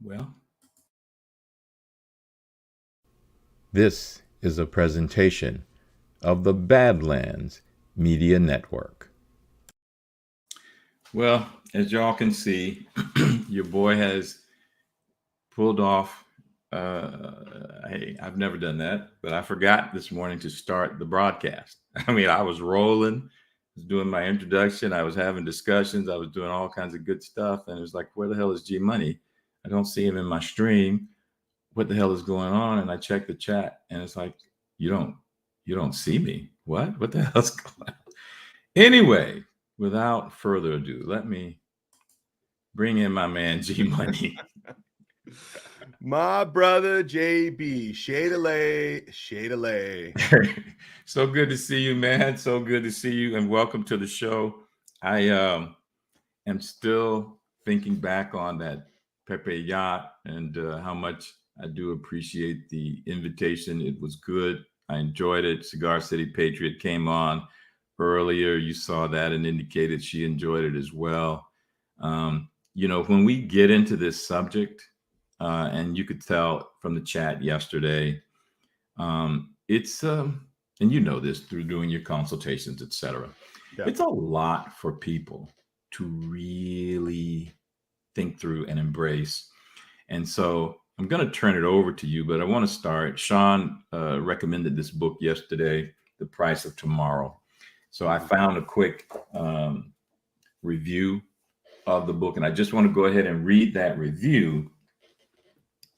Well, This is a presentation of the Badlands Media Network. well, as y'all can see, your boy has pulled off. Hey, I've never done that, but I forgot this morning to start the broadcast. I mean, I was rolling, was doing my introduction, I was having discussions, I was doing all kinds of good stuff, and it was like, where the hell is G Money? I don't see him in my stream. What the hell is going on? And I checked the chat, and it's like, you don't, you don't see me. What? What the hell's going on? Anyway, without further ado, let me bring in my man G Money. My brother JB, Shadalay. So good to see you, man. So good to see you, and welcome to the show. I am still thinking back on that Pepe yacht and how much I do appreciate the invitation. It was good. I enjoyed it. Cigar City Patriot came on earlier. You saw that and indicated she enjoyed it as well. When we get into this subject, and you could tell from the chat yesterday, it's and you know this through doing your consultations, etc. Yeah. It's a lot for people to really think through and embrace. And so I'm going to turn it over to you, but I want to start. Sean recommended this book yesterday, The Price of Tomorrow. So I found a quick review of the book, and I just want to go ahead and read that review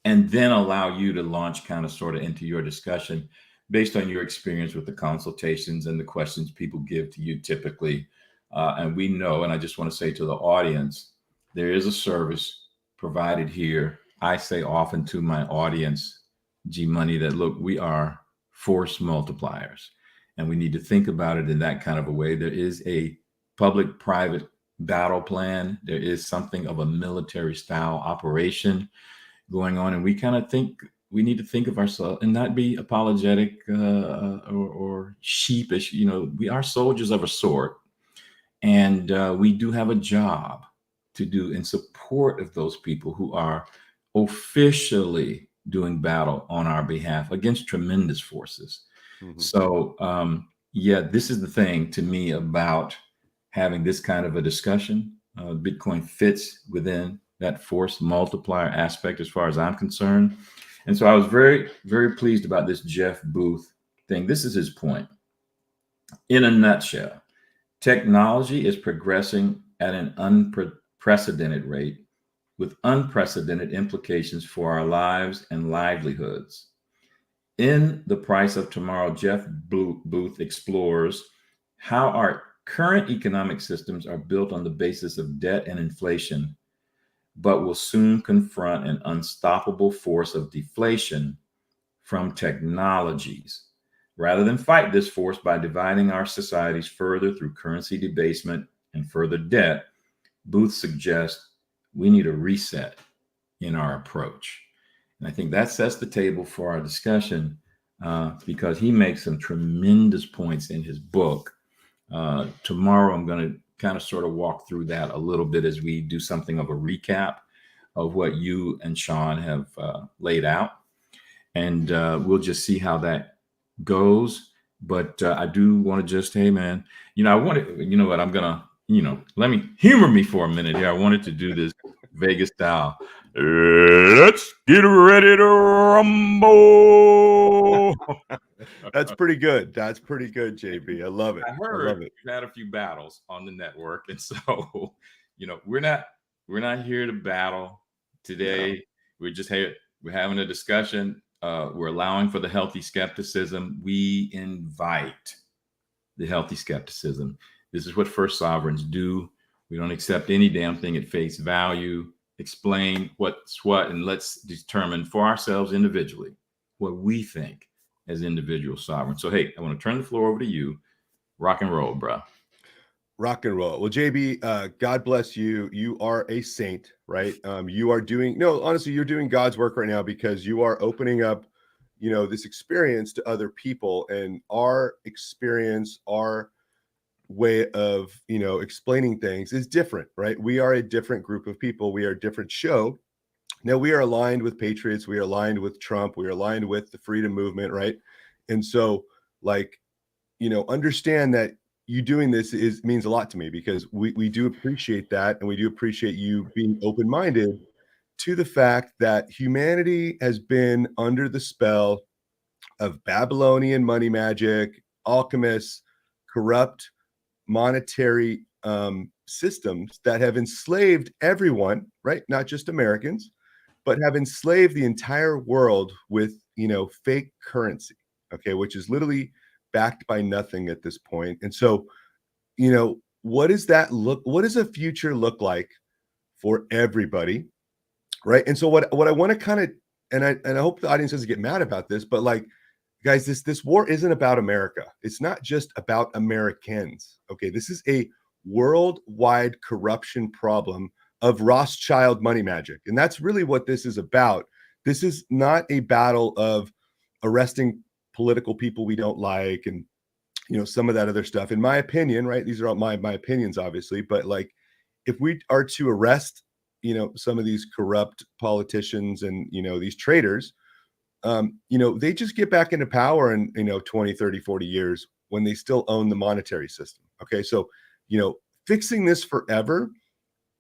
and then allow you to launch kind of sort of into your discussion based on your experience with the consultations and the questions people give to you typically. And we know, and I just want to say to the audience, there is a service provided here. I say often to my audience, G Money, that look, we are force multipliers, and we need to think about it in that kind of a way. There is a public private battle plan, there is something of a military style operation going on, and we kind of think we need to think of ourselves and not be apologetic or sheepish. We are soldiers of a sort, and we do have a job to do in support of those people who are officially doing battle on our behalf against tremendous forces. Mm-hmm. So yeah, this is the thing to me about having this kind of a discussion. Bitcoin fits within that force multiplier aspect as far as I'm concerned. And so I was very, very pleased about this Jeff Booth thing. This is his point. In a nutshell, technology is progressing at an unprecedented rate with unprecedented implications for our lives and livelihoods. In The Price of Tomorrow, Jeff Booth explores how our current economic systems are built on the basis of debt and inflation, but will soon confront an unstoppable force of deflation from technologies. Rather than fight this force by dividing our societies further through currency debasement and further debt, Booth suggests we need a reset in our approach. And I think that sets the table for our discussion because he makes some tremendous points in his book. Tomorrow, I'm going to kind of sort of walk through that a little bit as we do something of a recap of what you and Sean have laid out. And we'll just see how that goes. But I do want to just, hey, man, I wanted, you know what, I'm going to, let me humor me for a minute here. I wanted to do this Vegas style. Let's get ready to rumble. That's pretty good. That's pretty good, JB. I love it. I heard love it. we've had a few battles on the network, and so we're not here to battle today. No. We're having a discussion. We're allowing for the healthy skepticism. We invite the healthy skepticism. This is what First Sovereigns do. We don't accept any damn thing at face value. Explain what's what, and let's determine for ourselves individually what we think as individual sovereigns. So, hey, I want to turn the floor over to you. Rock and roll, bro. Rock and roll. Well, JB, God bless you. You are a saint, right? You are doing, no, honestly, you're doing God's work right now because you are opening up, this experience to other people, and our experience, our way of, explaining things is different, right? We are a different group of people. We are a different show. Now we are aligned with patriots. We are aligned with Trump. We are aligned with the freedom movement, right? And so, like, understand that you doing this means a lot to me, because we do appreciate that, and we do appreciate you being open-minded to the fact that humanity has been under the spell of Babylonian money magic, alchemists, corrupt monetary systems that have enslaved everyone, right? Not just Americans, but have enslaved the entire world with, fake currency, okay, which is literally backed by nothing at this point. And so, what does a future look like for everybody, right? And so what I want to kind of, and I hope the audience doesn't get mad about this, but like, guys, this war isn't about America. It's not just about Americans. Okay, this is a worldwide corruption problem of Rothschild money magic, and that's really what this is about. This is not a battle of arresting political people we don't like, and some of that other stuff. In my opinion, right? These are all my opinions, obviously, but like, if we are to arrest, some of these corrupt politicians and these traitors, they just get back into power in 20, 30, 40 years when they still own the monetary system. Okay, so fixing this forever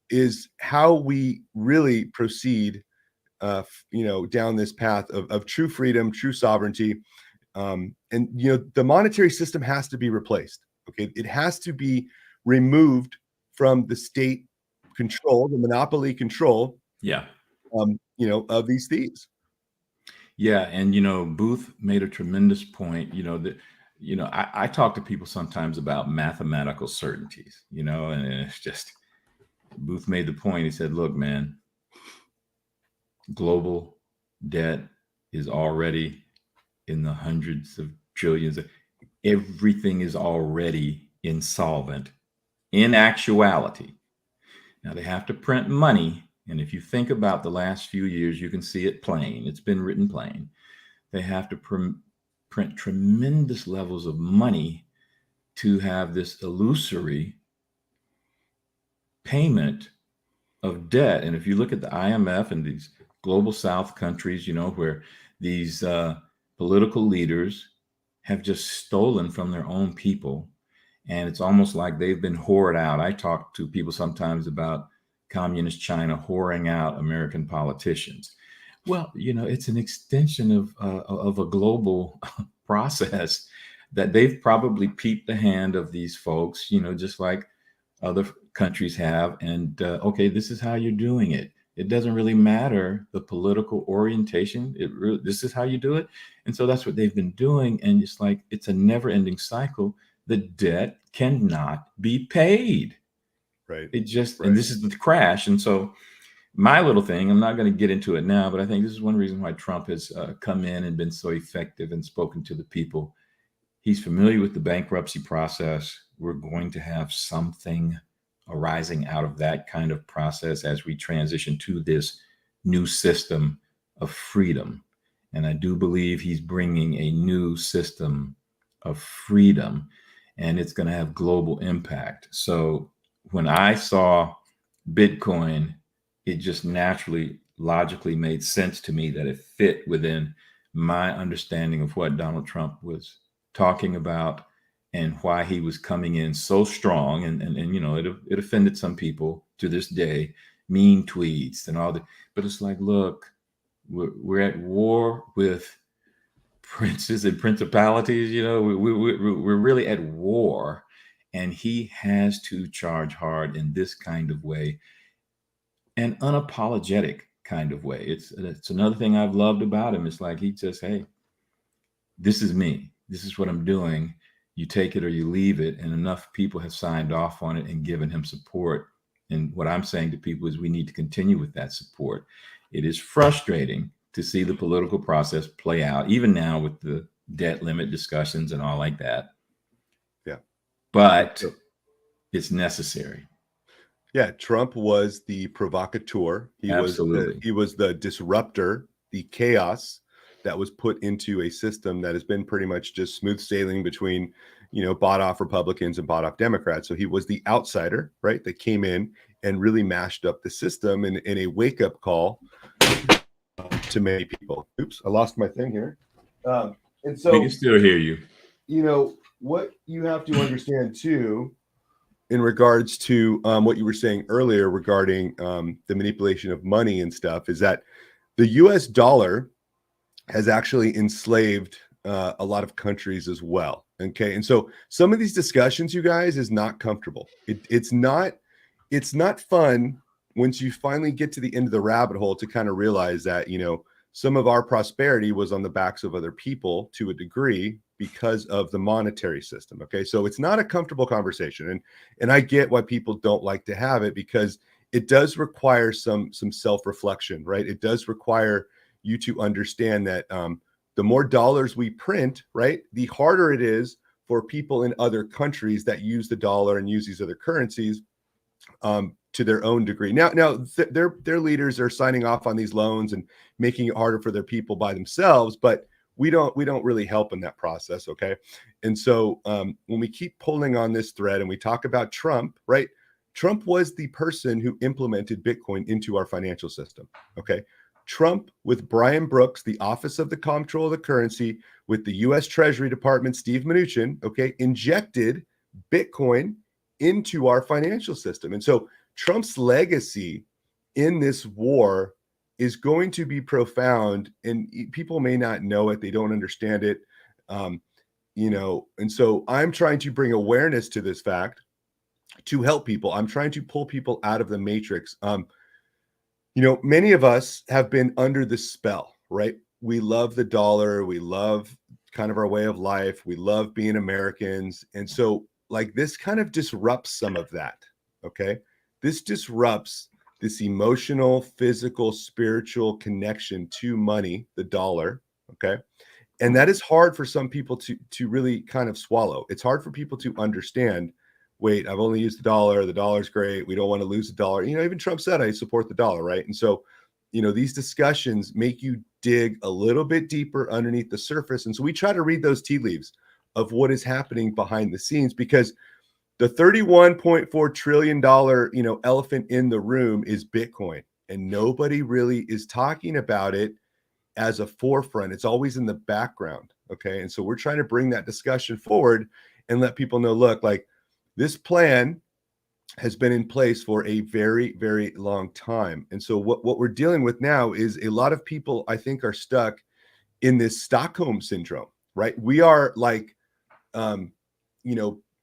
is how we really proceed down this path of true freedom, true sovereignty. And the monetary system has to be replaced. Okay, it has to be removed from the state control, the monopoly control, Yeah. of these thieves. Yeah, and Booth made a tremendous point. I talk to people sometimes about mathematical certainties. And it's just, Booth made the point. He said, "Look, man, global debt is already in the hundreds of trillions. Everything is already insolvent in actuality. Now they have to print money." And if you think about the last few years, you can see it plain. It's been written plain. They have to print tremendous levels of money to have this illusory payment of debt. And if you look at the IMF and these global South countries, where these political leaders have just stolen from their own people, and it's almost like they've been whored out. I talk to people sometimes about communist China whoring out American politicians. Well, it's an extension of a global process that they've probably peeped the hand of these folks, just like other countries have. And okay, this is how you're doing it. It doesn't really matter the political orientation. This is how you do it. And so that's what they've been doing. And it's like, it's a never-ending cycle. The debt cannot be paid. Right. It just, Right. And this is the crash. And so my little thing, I'm not going to get into it now, but I think this is one reason why Trump has come in and been so effective and spoken to the people. He's familiar with the bankruptcy process. We're going to have something arising out of that kind of process as we transition to this new system of freedom. And I do believe he's bringing a new system of freedom, and it's going to have global impact. So when I saw Bitcoin, it just naturally, logically made sense to me that it fit within my understanding of what Donald Trump was talking about and why he was coming in so strong. And it offended some people to this day, mean tweets and all that. But it's like, look, we're at war with princes and principalities. We're really at war. And he has to charge hard in this kind of way, an unapologetic kind of way. It's another thing I've loved about him. It's like he just, hey, this is me. This is what I'm doing. You take it or you leave it. And enough people have signed off on it and given him support. And what I'm saying to people is we need to continue with that support. It is frustrating to see the political process play out, even now with the debt limit discussions and all like that. Yeah. But it's necessary. Yeah, Trump was the provocateur. Absolutely. He was the disruptor, the chaos that was put into a system that has been pretty much just smooth sailing between, bought off Republicans and bought off Democrats. So he was the outsider, right, that came in and really mashed up the system in a wake up call to many people. Oops, I lost my thing here. And so we can still hear you. What you have to understand too, in regards to what you were saying earlier regarding the manipulation of money and stuff, is that the US dollar has actually enslaved a lot of countries as well. Okay. And so some of these discussions, you guys, is not comfortable. It's not fun once you finally get to the end of the rabbit hole to kind of realize that, some of our prosperity was on the backs of other people to a degree because of the monetary system. Okay. So it's not a comfortable conversation. And I get why people don't like to have it, because it does require some self-reflection, right? It does require you to understand that the more dollars we print, right, the harder it is for people in other countries that use the dollar and use these other currencies to their own degree. Now, their leaders are signing off on these loans and making it harder for their people by themselves, but we don't really help in that process. Okay. And so when we keep pulling on this thread and we talk about Trump, right? Trump was the person who implemented Bitcoin into our financial system. Okay. Trump, with Brian Brooks, the Office of the Comptroller of the Currency, with the US Treasury Department, Steve Mnuchin, okay, injected Bitcoin into our financial system. And so Trump's legacy in this war is going to be profound, and people may not know it. They don't understand it. And so I'm trying to bring awareness to this fact to help people. I'm trying to pull people out of the matrix. Many of us have been under the spell, right? We love the dollar. We love kind of our way of life. We love being Americans. And so this kind of disrupts some of that. Okay. This disrupts this emotional, physical, spiritual connection to money, the dollar. Okay. And that is hard for some people to really kind of swallow. It's hard for people to understand, wait, I've only used the dollar. The dollar's great. We don't want to lose the dollar. Even Trump said, I support the dollar. Right. And so, these discussions make you dig a little bit deeper underneath the surface. And so we try to read those tea leaves of what is happening behind the scenes, because the $31.4 trillion, elephant in the room is Bitcoin, and nobody really is talking about it as a forefront. It's always in the background. Okay. And so we're trying to bring that discussion forward and let people know, look, this plan has been in place for a very, very long time. And so what we're dealing with now is a lot of people, I think, are stuck in this Stockholm syndrome, right? We are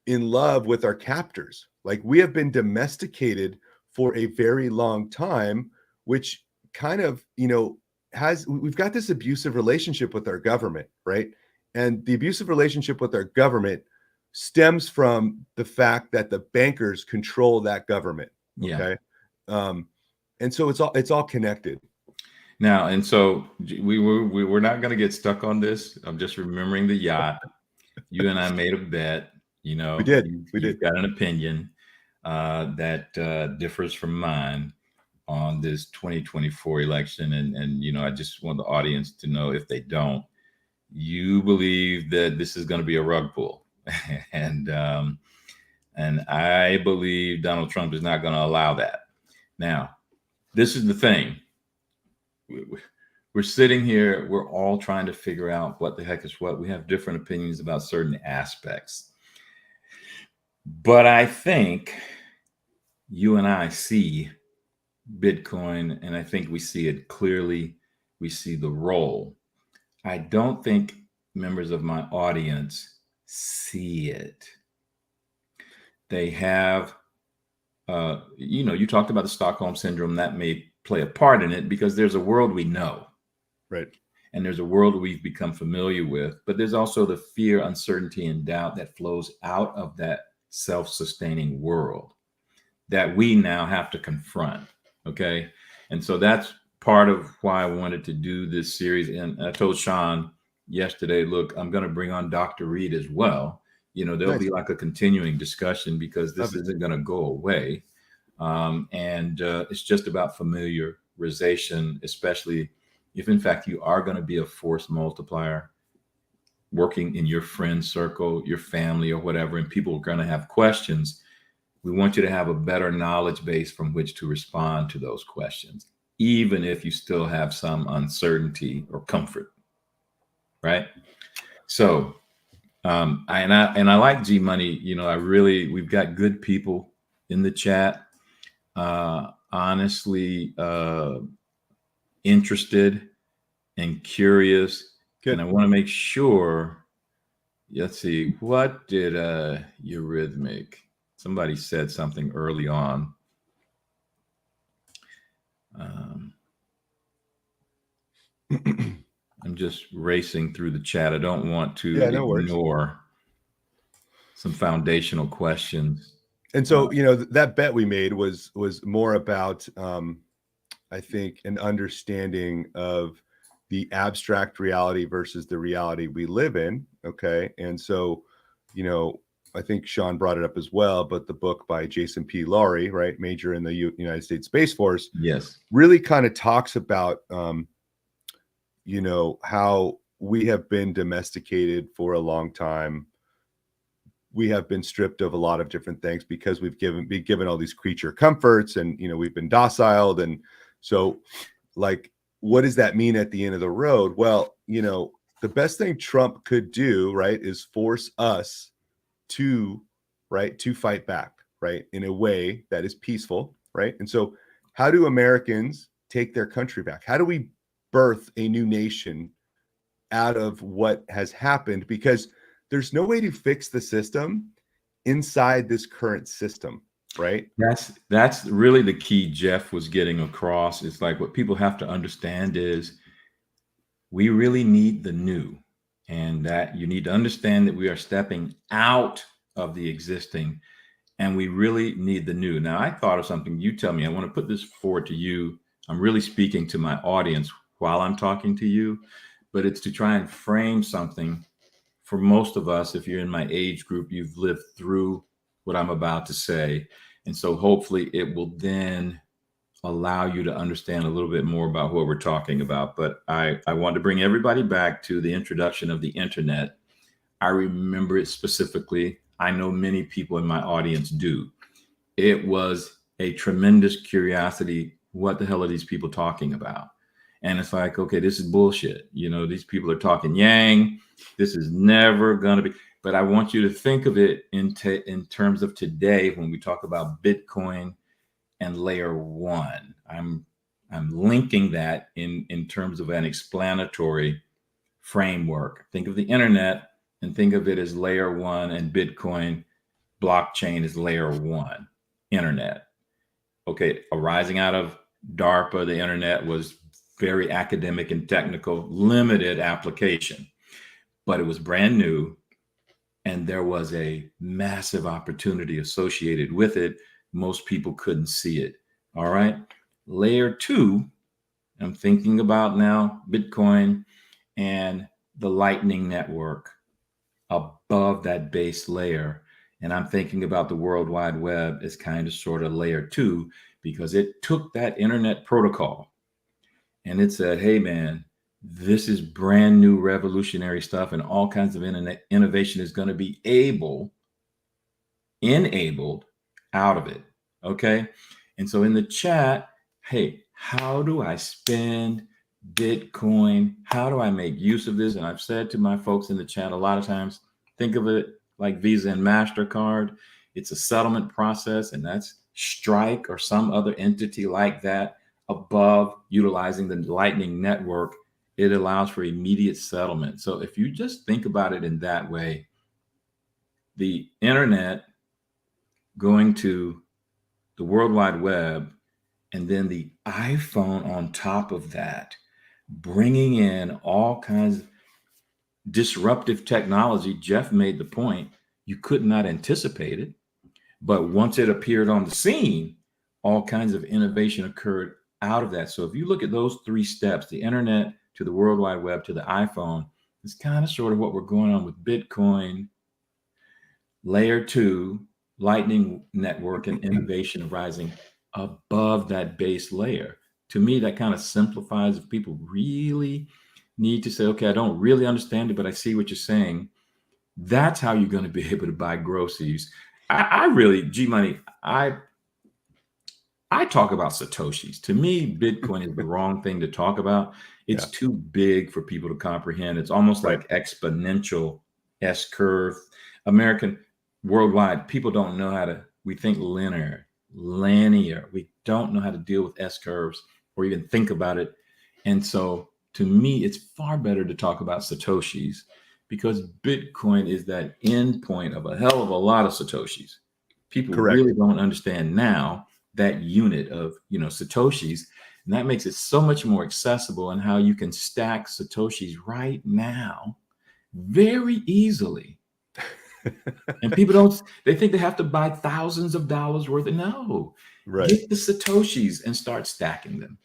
in love with our captors. We have been domesticated for a very long time, which kind of, we've got this abusive relationship with our government, right? And the abusive relationship with our government stems from the fact that the bankers control that government. Okay. Yeah. And so it's all connected. Now, and so we're not going to get stuck on this. I'm just remembering the yacht. You and I made a bet. We did. You've got an opinion that differs from mine on this 2024 election. And I just want the audience to know, if they don't, you believe that this is going to be a rug pull. and I believe Donald Trump is not going to allow that. Now, this is the thing. We're sitting here. We're all trying to figure out what the heck is what. We have different opinions about certain aspects. But I think you and I see Bitcoin, and I think we see it clearly. We see the role. I don't think members of my audience see it. They have, you talked about the Stockholm syndrome. That may play a part in it, because there's a world we know. Right. And there's a world we've become familiar with, but there's also the fear, uncertainty, and doubt that flows out of that self-sustaining world that we now have to confront. Okay. And so that's part of why I wanted to do this series. And I told Sean yesterday, look, I'm going to bring on Dr. Reed as well. There'll be a continuing discussion, because this isn't going to go away. And it's just about familiarization, especially if in fact you are going to be a force multiplier working in your friend circle, your family, or whatever, and people are going to have questions. We want you to have a better knowledge base from which to respond to those questions. even if you still have some uncertainty or comfort, right? So, I like G Money. You know, we've got good people in the chat, honestly, interested and curious. Good. And I want to make sure, let's see, what did Eurythmic, somebody said something early on. I'm just racing through the chat. I don't want to ignore some foundational questions. And so, you know, that bet we made was more about, I think, an understanding of the abstract reality versus the reality we live in. Okay. And so, you know, I think Sean brought it up as well, but the book by Jason P. Lowry, right, major in the United States Space Force, yes, really kind of talks about, you know, how we have been domesticated for a long time. We have been stripped of a lot of different things because we've been given all these creature comforts, and, you know, we've been dociled. And so, like, what does that mean at the end of the road? Well, you know, the best thing Trump could do, right, is force us to fight back, right, in a way that is peaceful, right? And so, how do Americans take their country back? How do we birth a new nation out of what has happened? Because there's no way to fix the system inside this current system, right? That's really the key Jeff was getting across. It's like, what people have to understand is we really need the new, and that you need to understand that we are stepping out of the existing, and we really need the new. Now, I thought of something. You tell me. I want to put this forward to you. I'm really speaking to my audience while I'm talking to you, but it's to try and frame something. For most of us, if you're in my age group, you've lived through what I'm about to say. And so hopefully it will then allow you to understand a little bit more about what we're talking about. But I want to bring everybody back to the introduction of the internet. I remember it specifically. I know many people in my audience do. It was a tremendous curiosity. What the hell are these people talking about? And it's like, okay, this is bullshit. You know, these people are talking yang. This is never going to be. But I want you to think of it in terms of today when we talk about Bitcoin and layer one. I'm linking that in terms of an explanatory framework. Think of the internet and think of it as layer one, and Bitcoin blockchain is layer one, internet. Okay, arising out of DARPA, the internet was very academic and technical, limited application, but it was brand new, and there was a massive opportunity associated with it. Most people couldn't see it. All right. Layer two, I'm thinking about now Bitcoin and the Lightning Network above that base layer. And I'm thinking about the World Wide Web as kind of sort of layer two, because it took that internet protocol and it said, hey, man, this is brand new revolutionary stuff, and all kinds of internet innovation is going to be enabled out of it. Okay. And so in the chat, hey, how do I spend Bitcoin? How do I make use of this? And I've said to my folks in the chat a lot of times, think of it like Visa and MasterCard. It's a settlement process, and that's Strike or some other entity like that above utilizing the Lightning Network. It allows for immediate settlement. So if you just think about it in that way, the internet going to the World Wide Web, and then the iPhone on top of that, bringing in all kinds of disruptive technology. Jeff made the point, you could not anticipate it, but once it appeared on the scene, all kinds of innovation occurred out of that. So if you look at those three steps, the internet to the World Wide Web to the iPhone, it's kind of sort of what we're going on with Bitcoin, layer two, Lightning Network, and innovation arising above that base layer. To me, that kind of simplifies. If people really need to say, okay, I don't really understand it, but I see what you're saying, that's how you're going to be able to buy groceries. I really, G Money, I talk about Satoshis. To me, Bitcoin is the wrong thing to talk about. It's Yeah. too big for people to comprehend. It's almost Right. like exponential S curve. American worldwide, people don't know how to, we think linear. We don't know how to deal with S curves or even think about it. And so to me, it's far better to talk about Satoshis because Bitcoin is that end point of a hell of a lot of Satoshis. People Correct. really don't understand now that unit of, Satoshis. And that makes it so much more accessible and how you can stack Satoshis right now very easily. And people they think they have to buy thousands of dollars worth of, no, Right. get the Satoshis and start stacking them.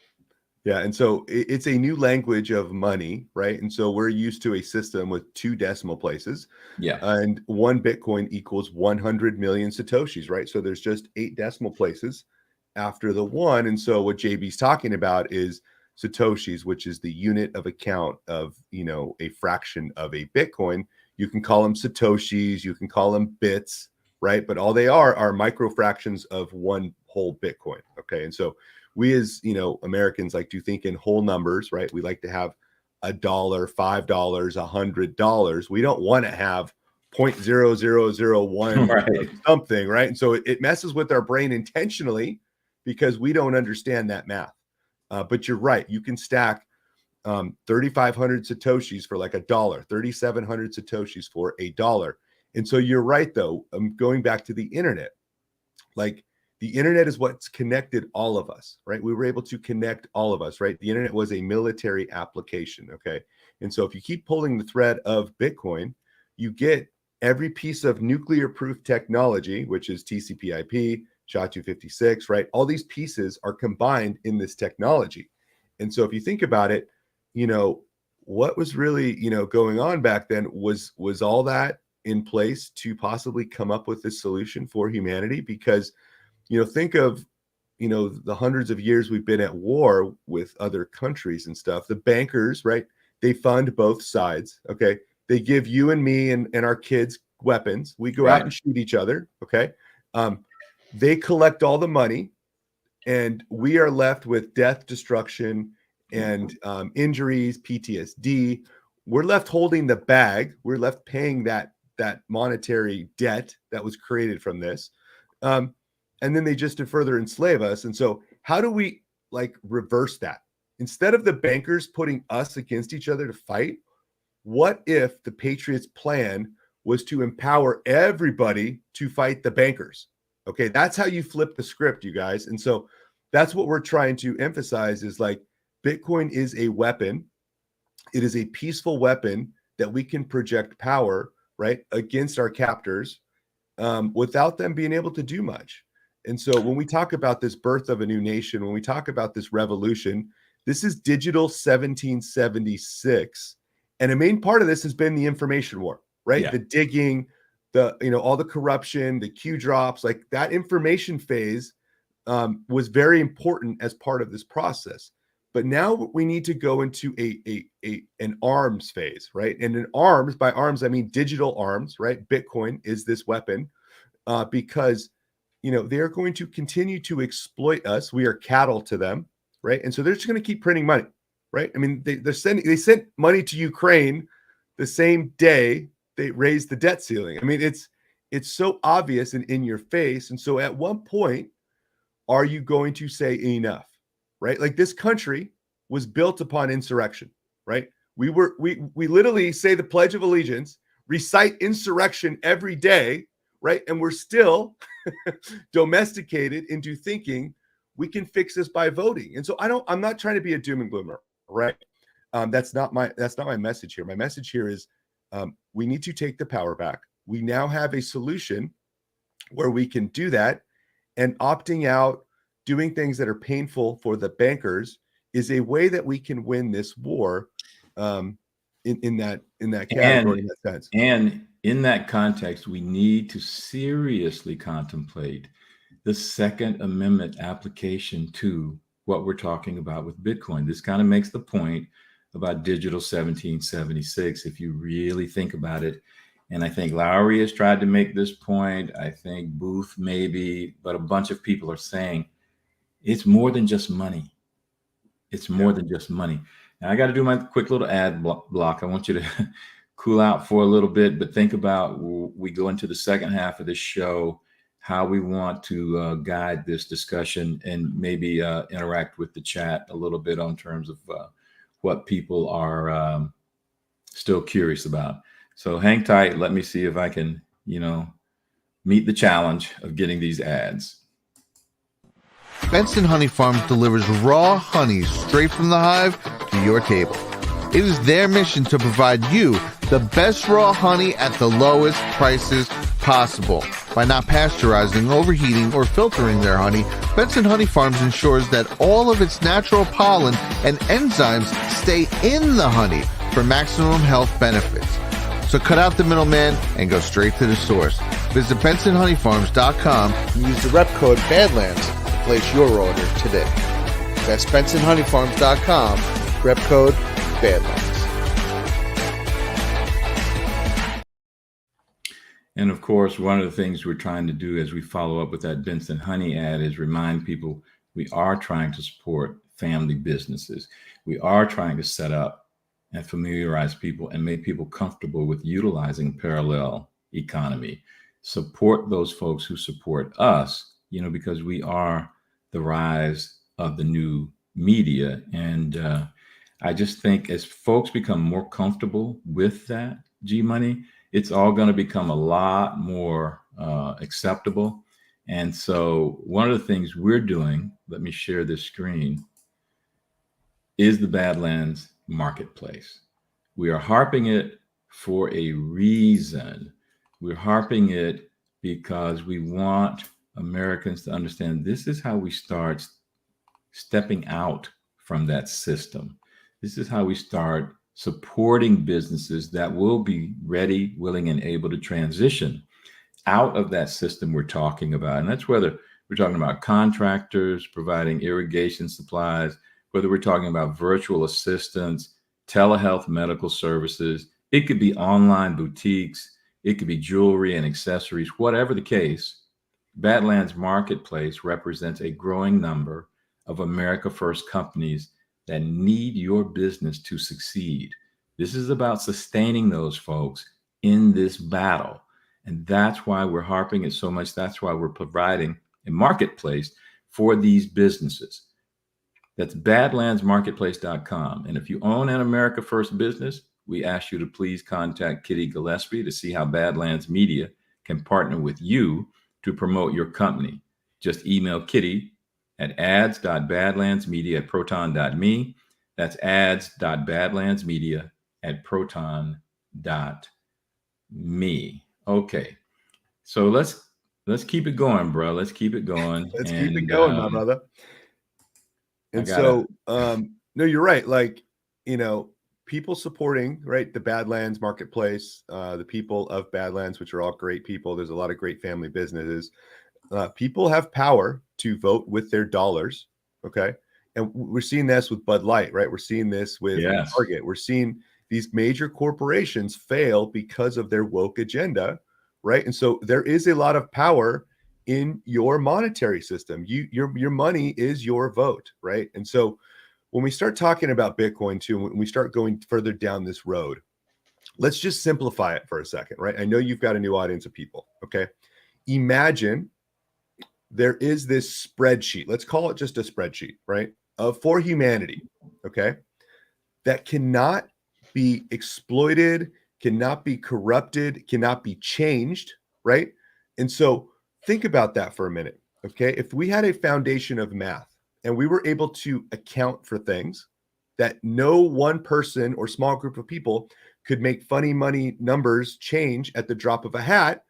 Yeah. And so it's a new language of money, right? And so we're used to a system with 2 decimal places. Yeah. And 1 Bitcoin equals 100 million Satoshis, right? So there's just 8 decimal places after the 1. And so what JB's talking about is Satoshis, which is the unit of account of, a fraction of a Bitcoin. You can call them Satoshis, you can call them bits, right? But all they are micro fractions of 1 whole Bitcoin. Okay. And so we as, Americans like to think in whole numbers, right? We like to have $1, $5, $100. We don't want to have 0.0001 Right. something, right? And so it messes with our brain intentionally because we don't understand that math. But you're right. You can stack 3,500 Satoshis for like $1, 3,700 Satoshis for $1. And so you're right, though. Going back to the internet, like the internet is what's connected all of us, right? We were able to connect all of us, right? The internet was a military application, okay? And so if you keep pulling the thread of Bitcoin, you get every piece of nuclear-proof technology, which is TCP/IP, SHA-256, right? All these pieces are combined in this technology. And so if you think about it, what was really, going on back then was all that in place to possibly come up with this solution for humanity? Because think of, the hundreds of years we've been at war with other countries and stuff. The bankers, right? They fund both sides. Okay. They give you and me and our kids weapons. We go out and shoot each other. Okay. They collect all the money and we are left with death, destruction, and injuries, PTSD. We're left holding the bag. We're left paying that monetary debt that was created from this. And then they just to further enslave us. And so how do we reverse that? Instead of the bankers putting us against each other to fight, what if the Patriots' plan was to empower everybody to fight the bankers? Okay, that's how you flip the script, you guys. And so that's what we're trying to emphasize is Bitcoin is a weapon. It is a peaceful weapon that we can project power, right, against our captors without them being able to do much. And so when we talk about this birth of a new nation, when we talk about this revolution, this is digital 1776. And a main part of this has been the information war, right? Yeah. The digging, all the corruption, the Q drops, that information phase was very important as part of this process. But now we need to go into an arms phase, right? And by arms, I mean digital arms, right? Bitcoin is this weapon because they're going to continue to exploit us. We are cattle to them, right? And so they're just going to keep printing money, right? I mean, they sent money to Ukraine the same day they raised the debt ceiling. I mean, it's so obvious and in your face. And so at one point, are you going to say enough, right? This country was built upon insurrection, right? We literally say the Pledge of Allegiance, recite insurrection every day, right? And we're still domesticated into thinking we can fix this by voting. And so I'm not trying to be a doom and gloomer, right? That's not my message here. My message here is we need to take the power back. We now have a solution where we can do that, and opting out, doing things that are painful for the bankers is a way that we can win this war in that category, in that sense. And in that context, we need to seriously contemplate the Second Amendment application to what we're talking about with Bitcoin. This kind of makes the point about digital 1776, if you really think about it. And I think Lowry has tried to make this point. I think Booth maybe, but a bunch of people are saying It's more than just money. It's more than just money. And I got to do my quick little ad block. I want you to cool out for a little bit, but think about, we go into the second half of this show, how we want to guide this discussion and maybe interact with the chat a little bit on terms of what people are still curious about. So hang tight. Let me see if I can, meet the challenge of getting these ads. Benson Honey Farms delivers raw honey straight from the hive to your table. It is their mission to provide you the best raw honey at the lowest prices possible. By not pasteurizing, overheating, or filtering their honey, Benson Honey Farms ensures that all of its natural pollen and enzymes stay in the honey for maximum health benefits. So cut out the middleman and go straight to the source. Visit BensonHoneyFarms.com and use the rep code BADLANDS to place your order today. That's BensonHoneyFarms.com, rep code BADLANDS. And of course, one of the things we're trying to do as we follow up with that Benson Honey ad is remind people we are trying to support family businesses. We are trying to set up and familiarize people and make people comfortable with utilizing parallel economy. Support those folks who support us, because we are the rise of the new media. And I just think as folks become more comfortable with that, G-Money, it's all going to become a lot more acceptable. And so one of the things we're doing, let me share this screen, is the Badlands Marketplace. We are harping it for a reason. We're harping it because we want Americans to understand this is how we start stepping out from that system. This is how we start supporting businesses that will be ready, willing, and able to transition out of that system we're talking about. And that's whether we're talking about contractors providing irrigation supplies, whether we're talking about virtual assistants, telehealth medical services. It could be online boutiques. It could be jewelry and accessories, whatever the case. Badlands Marketplace represents a growing number of America First companies that need your business to succeed. This is about sustaining those folks in this battle. And that's why we're harping it so much. That's why we're providing a marketplace for these businesses. That's badlandsmarketplace.com. And if you own an America First business, we ask you to please contact Kitty Gillespie to see how Badlands Media can partner with you to promote your company. Just email Kitty at ads.badlandsmedia@proton.me. That's ads.badlandsmedia@proton.me. Okay. So let's keep it going, bro. Let's keep it going. Let's keep it going, my brother. And no, you're right. Like, people supporting, right, the Badlands Marketplace, the people of Badlands, which are all great people. There's a lot of great family businesses. People have power to vote with their dollars. Okay. And we're seeing this with Bud Light, right? We're seeing this with Target. We're seeing these major corporations fail because of their woke agenda, right? And so there is a lot of power in your monetary system. Your money is your vote, right? And so when we start talking about Bitcoin too, when we start going further down this road, let's just simplify it for a second, right? I know you've got a new audience of people, okay? Imagine there is this spreadsheet, let's call it just a spreadsheet, right? For humanity, okay? That cannot be exploited, cannot be corrupted, cannot be changed, right? And so think about that for a minute, okay? If we had a foundation of math and we were able to account for things that no one person or small group of people could make funny money numbers change at the drop of a hat,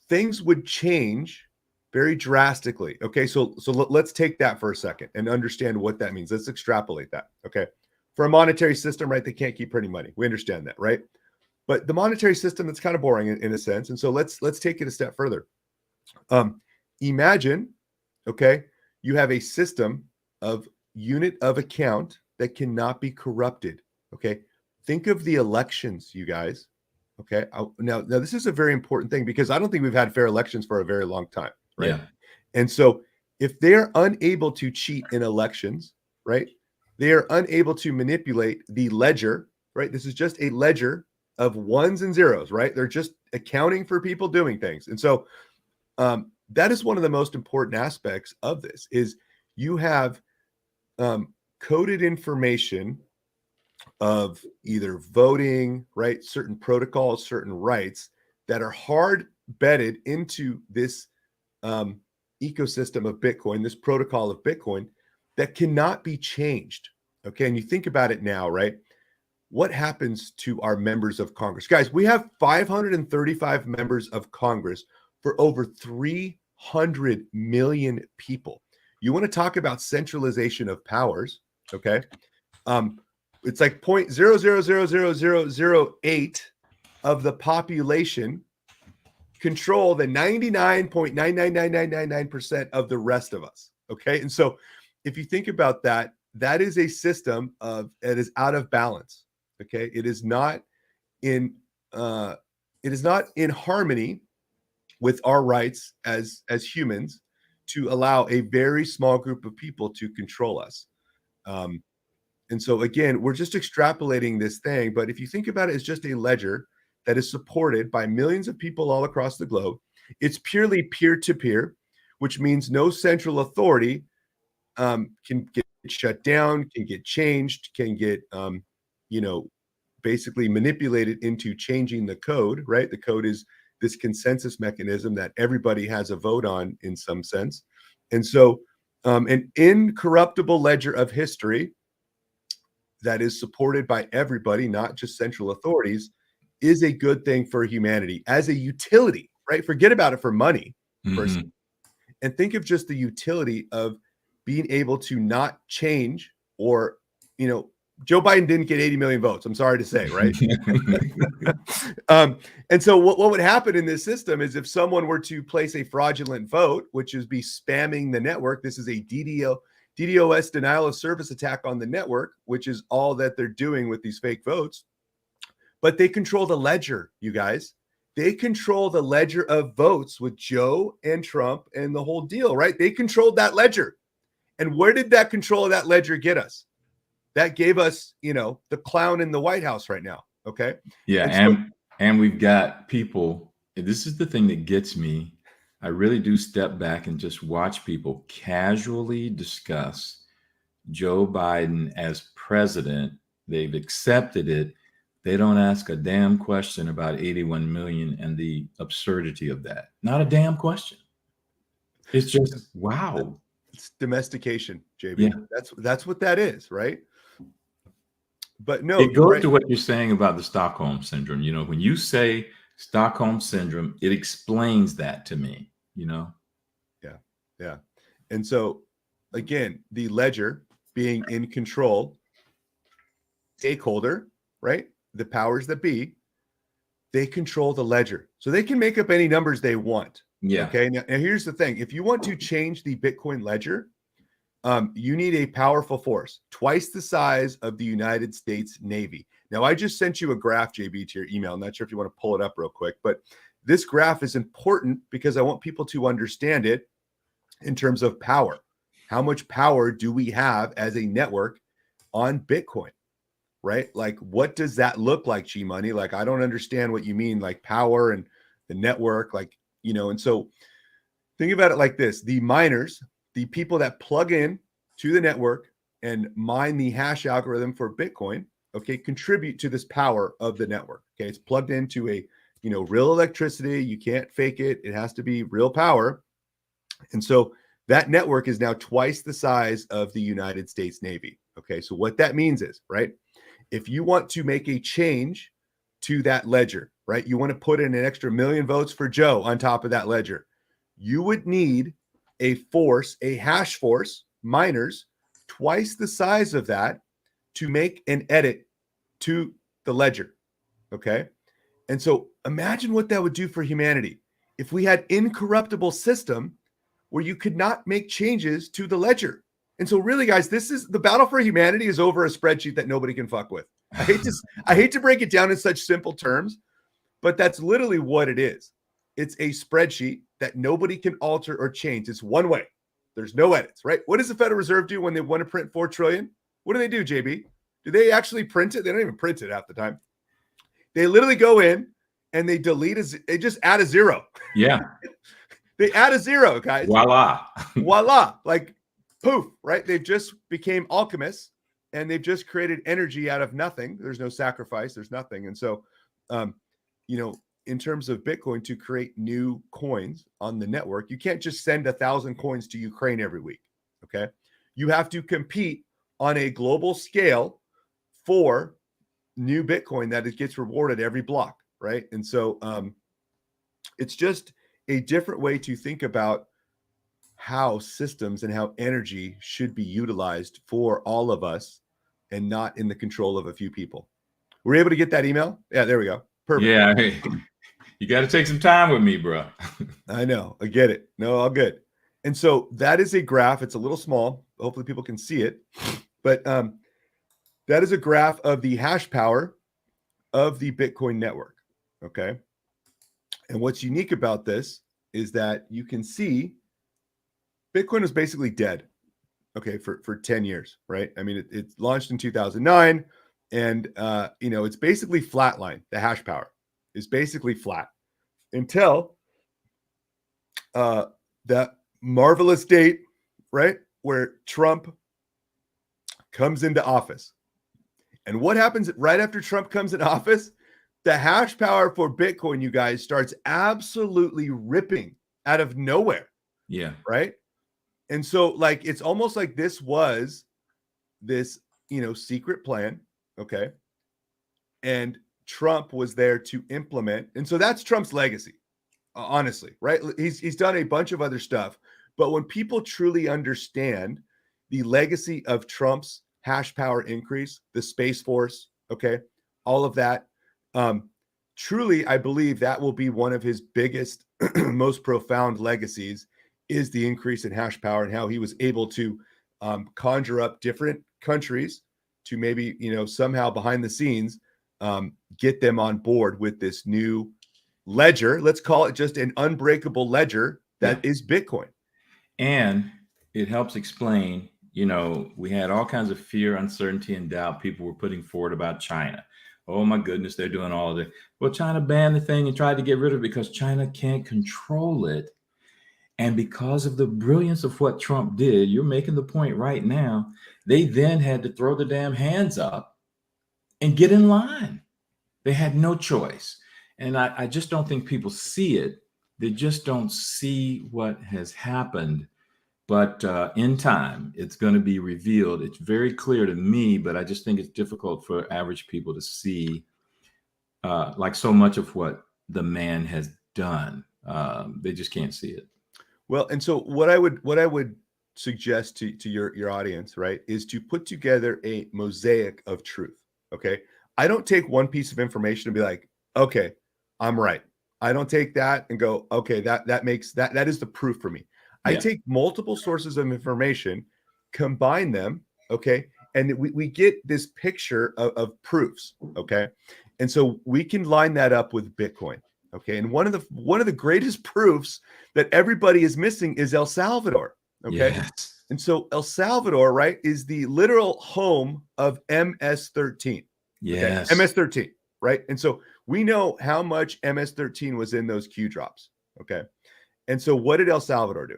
things would change very drastically. Okay, so let's take that for a second and understand what that means. Let's extrapolate that. Okay, for a monetary system, right? They can't keep printing money. We understand that, right? But the monetary system, that's kind of boring in a sense. And so let's take it a step further. Imagine, okay, you have a system of unit of account that cannot be corrupted. Okay, think of the elections, you guys. Okay, now this is a very important thing because I don't think we've had fair elections for a very long time. Right. Yeah. And so if they are unable to cheat in elections, right? They are unable to manipulate the ledger, right? This is just a ledger of ones and zeros, right? They're just accounting for people doing things. And so that is one of the most important aspects of this is you have coded information of either voting, right? Certain protocols, certain rights that are hard bedded into this ecosystem of Bitcoin, this protocol of Bitcoin that cannot be changed. Okay. And you think about it now, right? What happens to our members of Congress? Guys, we have 535 members of Congress for over 300 million people. You want to talk about centralization of powers, okay? It's like 0.000008 of the population control the 99.999999% of the rest of us, okay? And so if you think about that, that is a system of it is out of balance, okay? It is not in harmony with our rights as humans to allow a very small group of people to control us. And so again, we're just extrapolating this thing, but if you think about it, it's just a ledger that is supported by millions of people all across the globe. It's purely peer-to-peer, which means no central authority can get shut down, can get changed, can get basically manipulated into changing the code, right? The code is this consensus mechanism that everybody has a vote on in some sense. And so an incorruptible ledger of history that is supported by everybody, not just central authorities, is a good thing for humanity as a utility, right? Forget about it for money, person, and think of just the utility of being able to not change or, Joe Biden didn't get 80 million votes. I'm sorry to say, right? And so what would happen in this system is if someone were to place a fraudulent vote, which is be spamming the network, this is a DDoS denial of service attack on the network, which is all that they're doing with these fake votes. But they control the ledger, you guys. They control the ledger of votes with Joe and Trump and the whole deal, right? They controlled that ledger. And where did that control of that ledger get us? That gave us, the clown in the White House right now. Okay. Yeah. And we've got people, this is the thing that gets me. I really do step back and just watch people casually discuss Joe Biden as president. They've accepted it. They don't ask a damn question about 81 million and the absurdity of that. Not a damn question. It's just, wow. It's domestication, JB. Yeah. That's what that is, right? But no, it goes right? to what you're saying about the Stockholm syndrome. When you say Stockholm syndrome, it explains that to me, Yeah. And so again, the ledger being in control, stakeholder, right? The powers that be, they control the ledger. So they can make up any numbers they want. Yeah. Okay. Now here's the thing. If you want to change the Bitcoin ledger, you need a powerful force, twice the size of the United States Navy. Now, I just sent you a graph, JB, to your email. I'm not sure if you want to pull it up real quick, but this graph is important because I want people to understand it in terms of power. How much power do we have as a network on Bitcoin, right? Like, what does that look like, G Money? Like, I don't understand what you mean, like power and the network, and so think about it like this. The miners, the people that plug in to the network and mine the hash algorithm for Bitcoin, okay, contribute to this power of the network. Okay, it's plugged into a real electricity. You can't fake it. It has to be real power. And so that network is now twice the size of the United States Navy. Okay, so what that means is, right, if you want to make a change to that ledger, right, you want to put in an extra million votes for Joe on top of that ledger, you would need a hash force, miners, twice the size of that to make an edit to the ledger. Okay. And so imagine what that would do for humanity if we had incorruptible system where you could not make changes to the ledger. And so really, guys, this is the battle for humanity is over a spreadsheet that nobody can fuck with. I hate to break it down in such simple terms, but that's literally what it is. It's a spreadsheet that nobody can alter or change. It's one way. There's no edits, right? What does the Federal Reserve do when they want to print 4 trillion? What do they do, JB? Do they actually print it? They don't even print it half the time. They literally go in and they they just add a zero. Yeah. They add a zero, guys. Voila. Voila. Like poof, right? They've just became alchemists and they've just created energy out of nothing. There's no sacrifice. There's nothing. And so, in terms of Bitcoin, to create new coins on the network, you can't just send 1,000 coins to Ukraine every week. Okay. You have to compete on a global scale for new Bitcoin that it gets rewarded every block. Right. And so it's just a different way to think about how systems and how energy should be utilized for all of us and not in the control of a few people. We're able to get that email? Yeah, there we go. Perfect. Yeah. Hey, you got to take some time with me, bro. I know. I get it. No, all good. And so that is a graph. It's a little small. Hopefully people can see it. But that is a graph of the hash power of the Bitcoin network. Okay. And what's unique about this is that you can see Bitcoin was basically dead. Okay. For 10 years, right? I mean, it launched in 2009 and, it's basically flatline. The hash power is basically flat until that marvelous date, right? Where Trump comes into office. And what happens right after Trump comes in office? The hash power for Bitcoin, you guys, starts absolutely ripping out of nowhere. Yeah. Right. And so like, it's almost like this was this, secret plan. Okay. And Trump was there to implement. And so that's Trump's legacy, honestly, right? He's done a bunch of other stuff. But when people truly understand the legacy of Trump's hash power increase, the Space Force, okay, all of that, truly, I believe that will be one of his biggest, most profound legacies is the increase in hash power and how he was able to conjure up different countries to maybe, somehow behind the scenes, get them on board with this new ledger. Let's call it just an unbreakable ledger that is Bitcoin. And it helps explain, we had all kinds of fear, uncertainty, and doubt people were putting forward about China. Oh my goodness, they're doing all of it. Well, China banned the thing and tried to get rid of it because China can't control it. And because of the brilliance of what Trump did, you're making the point right now, they then had to throw the damn hands up and get in line. They had no choice. And I just don't think people see it. They just don't see what has happened. But in time, it's going to be revealed. It's very clear to me, but I just think it's difficult for average people to see like so much of what the man has done. They just can't see it. Well, and so what I would suggest to your audience, right, is to put together a mosaic of truth. Okay. I don't take one piece of information and be like, okay, I'm right. I don't take that and go, okay, that makes that is the proof for me. I take multiple sources of information, combine them, okay, and we get this picture of proofs, okay, and so we can line that up with Bitcoin, okay. And one of the greatest proofs that everybody is missing is El Salvador, okay. Yes. And so El Salvador, right, is the literal home of MS-13. Yes. Okay? MS-13, right, and so we know how much MS-13 was in those Q drops, okay. And so what did El Salvador do?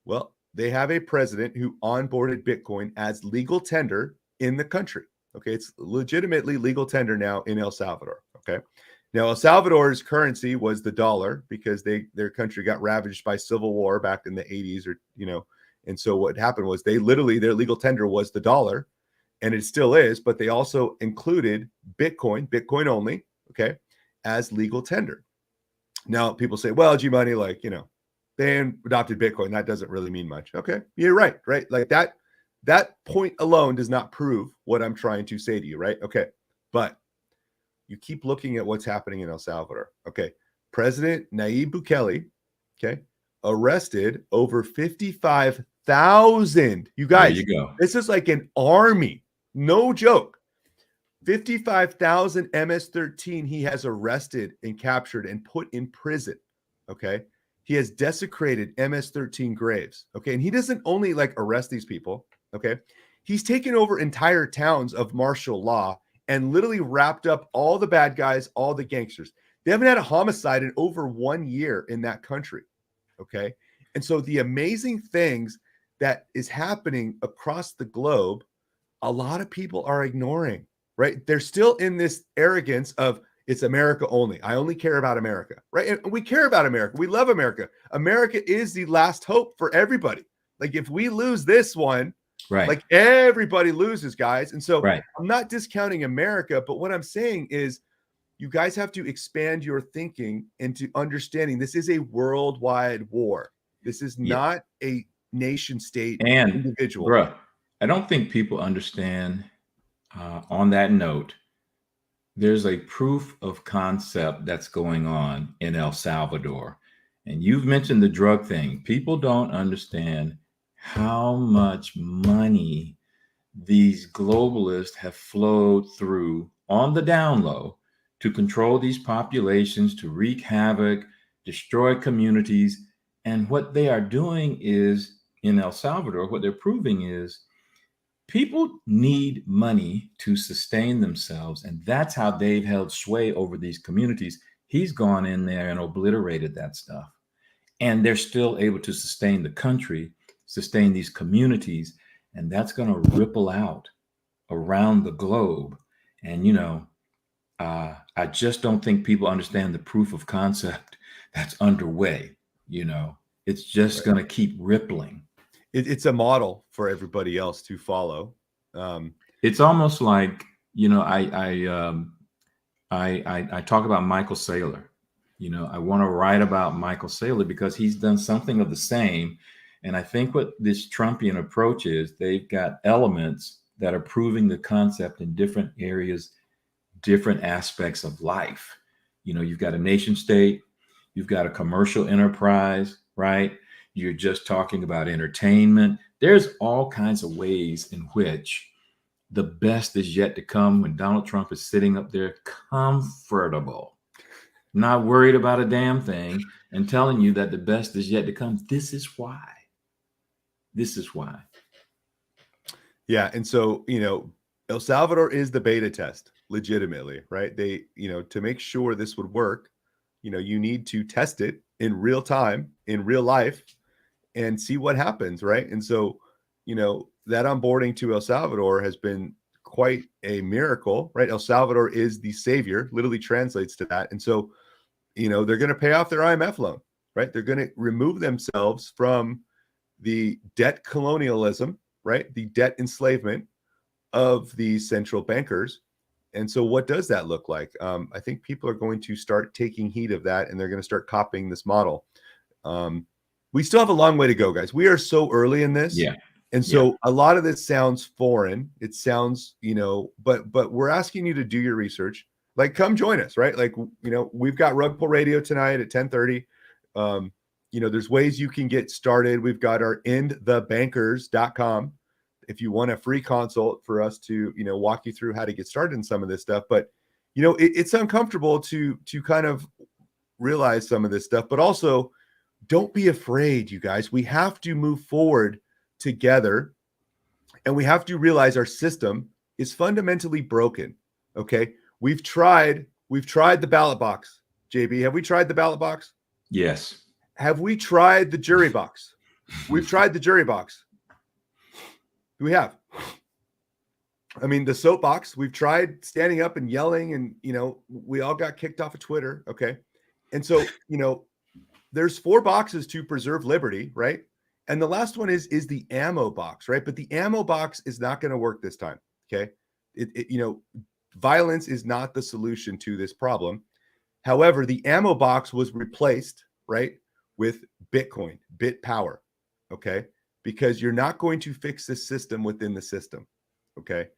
Well, they have a president who onboarded Bitcoin as legal tender in the country. Okay. It's legitimately legal tender now in El Salvador. Okay. Now, El Salvador's currency was the dollar because their country got ravaged by civil war back in the 80s and so what happened was their legal tender was the dollar and it still is, but they also included Bitcoin only, okay, as legal tender. Now, people say, well, G-Money, they adopted Bitcoin. That doesn't really mean much. Okay. You're right. Like that point alone does not prove what I'm trying to say to you. Right. Okay. But you keep looking at what's happening in El Salvador. Okay. President Nayib Bukele, okay, arrested over 55,000. You guys, there you go. This is like an army. No joke. 55,000 MS-13 he has arrested and captured and put in prison. Okay. He has desecrated MS-13 graves. Okay. And he doesn't only like arrest these people. Okay. He's taken over entire towns of martial law and literally wrapped up all the bad guys, all the gangsters. They haven't had a homicide in over 1 year in that country. Okay. And so the amazing things that is happening across the globe, a lot of people are ignoring, right? They're still in this arrogance of it's America only. I only care about America, right? And we care about America. We love America. America is the last hope for everybody. Like if we lose this one, Right. like everybody loses, guys. And so Right. I'm not discounting America, but what I'm saying is you guys have to expand your thinking into understanding this is a worldwide war. This is Yeah. not a nation state And individual. bruh, I don't think people understand on that note, there's a proof of concept that's going on in El Salvador. And you've mentioned the drug thing. People don't understand how much money these globalists have flowed through on the down low to control these populations, to wreak havoc, destroy communities. And what they are doing is in El Salvador, what they're proving is people need money to sustain themselves. And that's how they've held sway over these communities. He's gone in there and obliterated that stuff. And they're still able to sustain the country, sustain these communities. And that's going to ripple out around the globe. And, I just don't think people understand the proof of concept that's underway. It's just going to keep rippling. It's a model for everybody else to follow. It's almost like, I talk about Michael Saylor. I want to write about Michael Saylor because he's done something of the same. And I think what this Trumpian approach is, they've got elements that are proving the concept in different areas, different aspects of life. You've got a nation state, you've got a commercial enterprise, right? You're just talking about entertainment. There's all kinds of ways in which the best is yet to come when Donald Trump is sitting up there comfortable, not worried about a damn thing, and telling you that the best is yet to come. This is why. Yeah. And so, El Salvador is the beta test, legitimately, right? They, to make sure this would work, you need to test it in real time, in real life, and see what happens, right? And so, that onboarding to El Salvador has been quite a miracle, right? El Salvador is the savior, literally translates to that. And so, they're going to pay off their IMF loan, right? They're going to remove themselves from the debt colonialism, right? The debt enslavement of these central bankers. And so what does that look like? I think people are going to start taking heed of that, and they're going to start copying this model. We still have a long way to go, guys. We are so early in this. Yeah. And so a lot of this sounds foreign. It sounds, but we're asking you to do your research. Like, come join us, right? Like, we've got Rug Pull Radio tonight at 10:30. There's ways you can get started. We've got our endthebankers.com if you want a free consult for us to, walk you through how to get started in some of this stuff. But, it's uncomfortable to kind of realize some of this stuff, but also don't be afraid, you guys. We have to move forward together, and we have to realize our system is fundamentally broken. Okay. We've tried the ballot box. JB, have we tried the ballot box? Yes. Have we tried the jury box? We've tried the jury box. We have. I mean, the soapbox, we've tried standing up and yelling, and, we all got kicked off of Twitter. Okay. And so, there's 4 boxes to preserve liberty, right? And the last one is the ammo box, right? But the ammo box is not going to work this time. Okay. Violence is not the solution to this problem. However, the ammo box was replaced, right, with Bitcoin, BitPower. Okay. Because you're not going to fix this system within the system. Okay.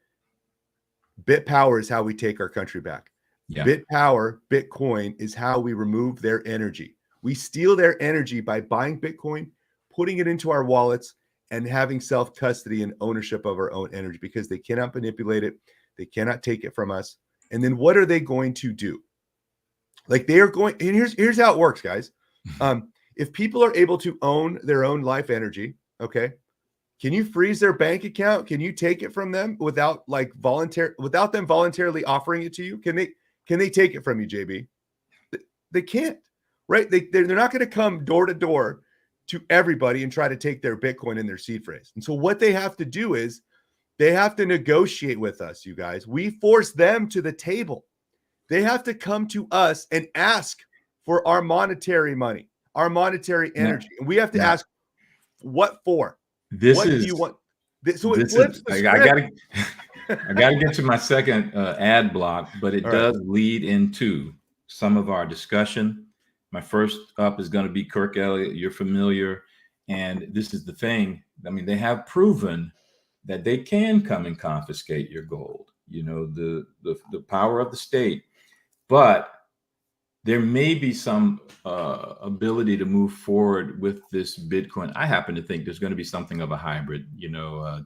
BitPower is how we take our country back. Yeah. BitPower, Bitcoin is how we remove their energy. We steal their energy by buying Bitcoin, putting it into our wallets, and having self-custody and ownership of our own energy, because they cannot manipulate it. They cannot take it from us. And then what are they going to do? Like, they are going, and here's how it works, guys. if people are able to own their own life energy, okay, can you freeze their bank account? Can you take it from them without without them voluntarily offering it to you? Can they take it from you, JB? They can't, right? They're not going to come door to door to everybody and try to take their Bitcoin and their seed phrase. And so what they have to do is they have to negotiate with us, you guys. We force them to the table. They have to come to us and ask for our monetary money, our monetary energy. And we have to ask, what for? What do you want? So it flips the script. I gotta get to my second ad block, but it does lead into some of our discussion. My first up is going to be Kirk Elliott. You're familiar, and this is the thing. I mean, they have proven that they can come and confiscate your gold. You know, the power of the state, but there may be some ability to move forward with this Bitcoin. I happen to think there's going to be something of a hybrid,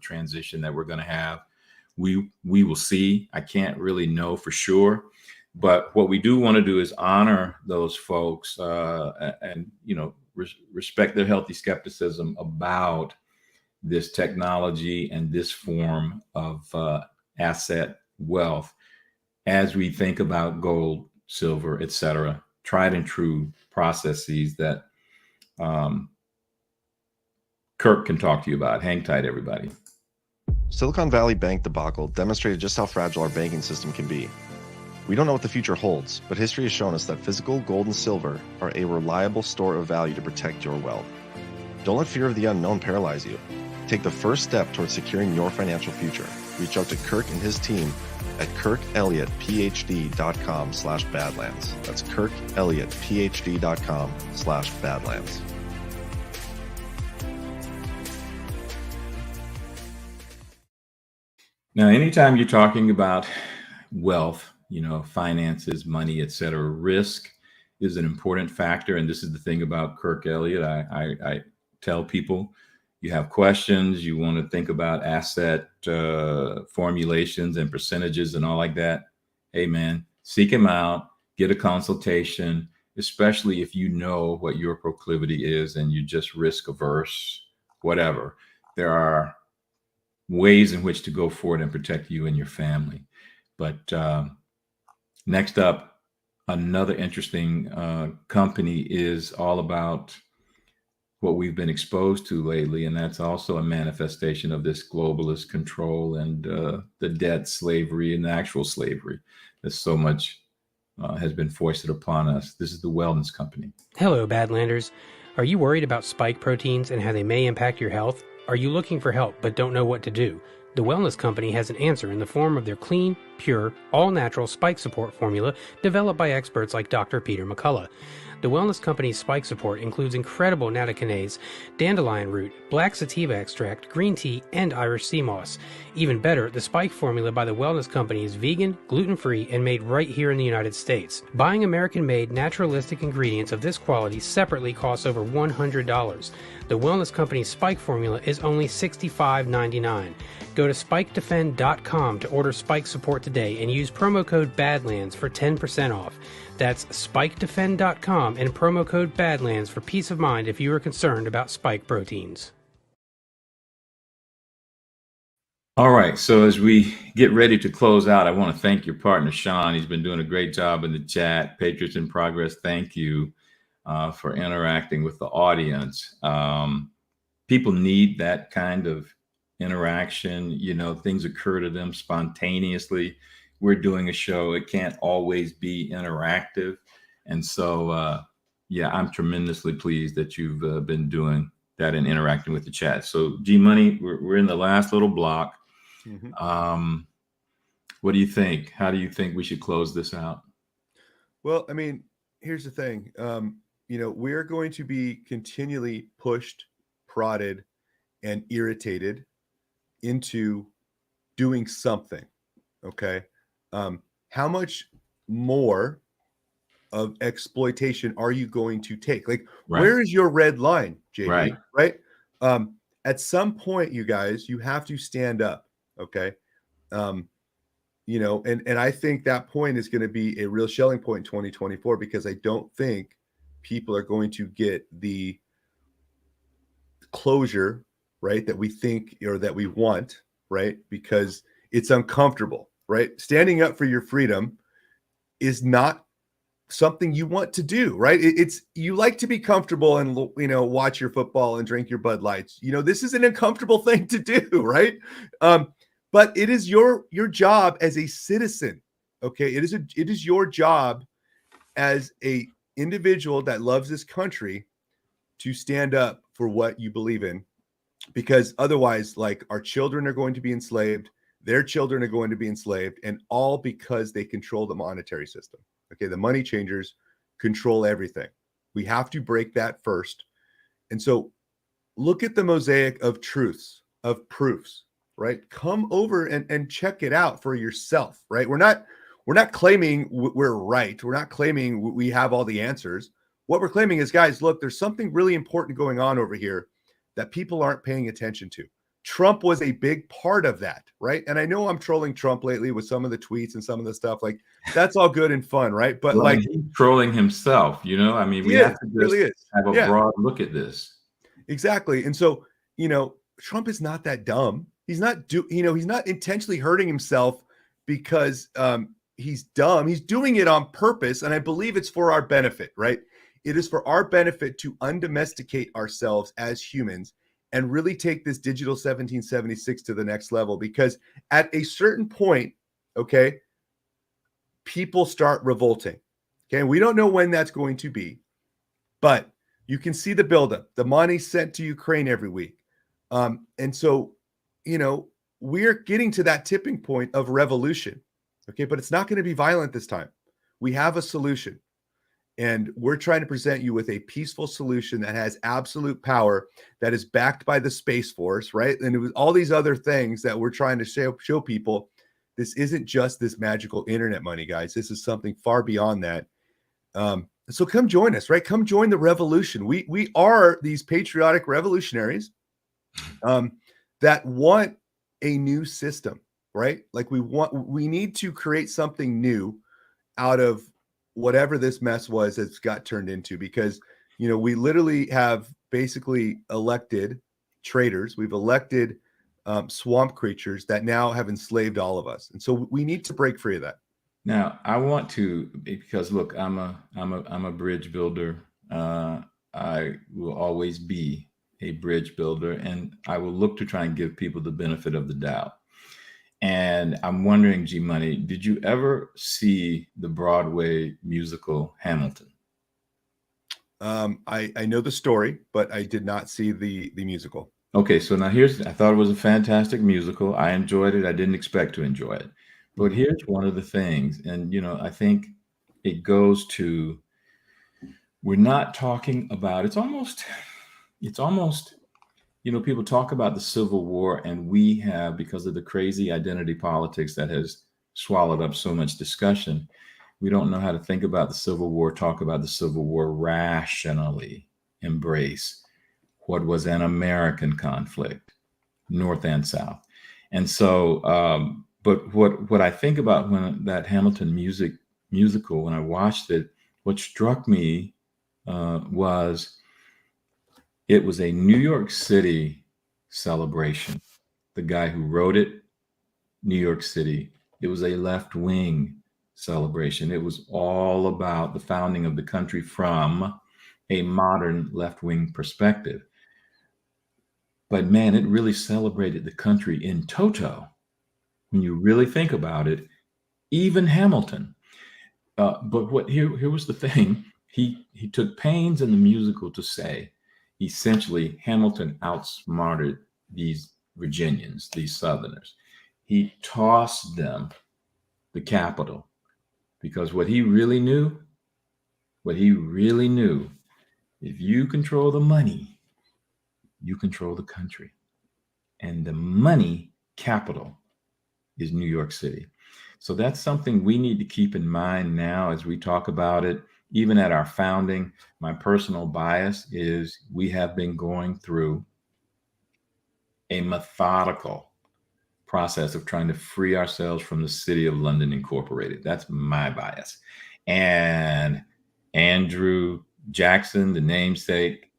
transition that we're going to have. We will see. I can't really know for sure, but what we do want to do is honor those folks and respect their healthy skepticism about this technology and this form of asset wealth as we think about gold, silver, etc., tried and true processes that Kirk can talk to you about. Hang tight, everybody. Silicon Valley Bank debacle demonstrated just how fragile our banking system can be. We don't know what the future holds, but history has shown us that physical gold and silver are a reliable store of value to protect your wealth. Don't let fear of the unknown paralyze you. Take the first step towards securing your financial future. Reach out to Kirk and his team at kirkelliottphd.com/badlands. That's kirkelliottphd.com/badlands. Now, anytime you're talking about wealth, finances, money, etc., risk is an important factor. And this is the thing about Kirk Elliott. I tell people, you have questions, you want to think about asset formulations and percentages and all like that. Hey, man, seek him out, get a consultation, especially if you know what your proclivity is and you're just risk averse, whatever. There are ways in which to go forward and protect you and your family. But next up, another interesting company is all about what we've been exposed to lately, and that's also a manifestation of this globalist control and the debt slavery and actual slavery that so much has been foisted upon us. This is the Wellness Company. Hello, Badlanders. Are you worried about spike proteins and how they may impact your health? Are you looking for help but don't know what to do? The Wellness Company has an answer in the form of their clean, pure, all-natural spike support formula developed by experts like Dr. Peter McCullough. The Wellness Company's spike support includes incredible nattokinase, dandelion root, black sativa extract, green tea, and Irish sea moss. Even better, the spike formula by the Wellness Company is vegan, gluten-free, and made right here in the United States. Buying American-made, naturalistic ingredients of this quality separately costs over $100. The Wellness Company's spike formula is only $65.99. Go to spikedefend.com to order spike support today and use promo code BADLANDS for 10% off. That's spikedefend.com and promo code BADLANDS for peace of mind if you are concerned about spike proteins. All right, so as we get ready to close out, I want to thank your partner, Sean. He's been doing a great job in the chat. Patriots in Progress, thank you for interacting with the audience. People need that kind of interaction. Things occur to them spontaneously. We're doing a show. It can't always be interactive. And so, I'm tremendously pleased that you've been doing that and interacting with the chat. So G Money, we're in the last little block. Mm-hmm. What do you think? How do you think we should close this out? Well, I mean, here's the thing. We're going to be continually pushed, prodded, and irritated into doing something. Okay. How much more of exploitation are you going to take? Like, Where is your red line, JB? Right. At some point, you guys, you have to stand up. Okay. And I think that point is going to be a real Schelling point in 2024, because I don't think people are going to get the closure, right, that we think or that we want, right? Because it's uncomfortable, right? Standing up for your freedom is not something you want to do, right? It's you like to be comfortable and watch your football and drink your Bud Lights. This is an uncomfortable thing to do, right? But it is your job as a citizen. Okay, it is your job as a individual that loves this country to stand up for what you believe in, because otherwise, like, our children are going to be enslaved, their children are going to be enslaved, and all because they control the monetary system. Okay, the money changers control everything. We have to break that first. And so look at the mosaic of truths, of proofs, right? Come over and check it out for yourself, right? We're not claiming we're right. We're not claiming we have all the answers. What we're claiming is, guys, look, there's something really important going on over here that people aren't paying attention to. Trump was a big part of that, right? And I know I'm trolling Trump lately with some of the tweets and some of the stuff. Like, that's all good and fun, right? But Well, like, he's trolling himself, I mean, we yeah, have to just really is. have a Yeah. broad look at this. Exactly. And so, Trump is not that dumb. He's not he's not intentionally hurting himself because he's dumb. He's doing it on purpose. And I believe it's for our benefit, right? It is for our benefit to undomesticate ourselves as humans and really take this digital 1776 to the next level, because at a certain point, okay, people start revolting. Okay. We don't know when that's going to be, but you can see the buildup, the money sent to Ukraine every week. And so, we're getting to that tipping point of revolution. Okay. But it's not going to be violent this time. We have a solution. And we're trying to present you with a peaceful solution that has absolute power, that is backed by the Space Force, right? And it was all these other things that we're trying to show people. This isn't just this magical internet money, guys. This is something far beyond that. So come join us, right? Come join the revolution. We are these patriotic revolutionaries that want a new system, right? Like, we need to create something new out of whatever this mess was that's got turned into, because we literally have basically elected traitors. We've elected swamp creatures that now have enslaved all of us, and so we need to break free of that. Now, I want to, because look, I'm a bridge builder. I will always be a bridge builder, and I will look to try and give people the benefit of the doubt. And I'm wondering, G Money, did you ever see the Broadway musical Hamilton? I know the story, but I did not see the musical. Okay, so now I thought it was a fantastic musical. I enjoyed it. I didn't expect to enjoy it. But here's one of the things, and I think it goes to, we're not talking about, it's almost, people talk about the Civil War, and we have, because of the crazy identity politics that has swallowed up so much discussion, we don't know how to think about the Civil War, talk about the Civil War rationally, embrace what was an American conflict, North and South. And so, but what I think about when that Hamilton musical, when I watched it, what struck me was it was a New York City celebration. The guy who wrote it, New York City. It was a left-wing celebration. It was all about the founding of the country from a modern left-wing perspective. But man, it really celebrated the country in toto. When you really think about it, even Hamilton. But here was the thing. He took pains in the musical to say, essentially, Hamilton outsmarted these Virginians, these Southerners. He tossed them the capital, because what he really knew, if you control the money, you control the country. And the money capital is New York City. So that's something we need to keep in mind now as we talk about it. Even at our founding, my personal bias is we have been going through a methodical process of trying to free ourselves from the City of London Incorporated. That's my bias. And Andrew Jackson, the namesake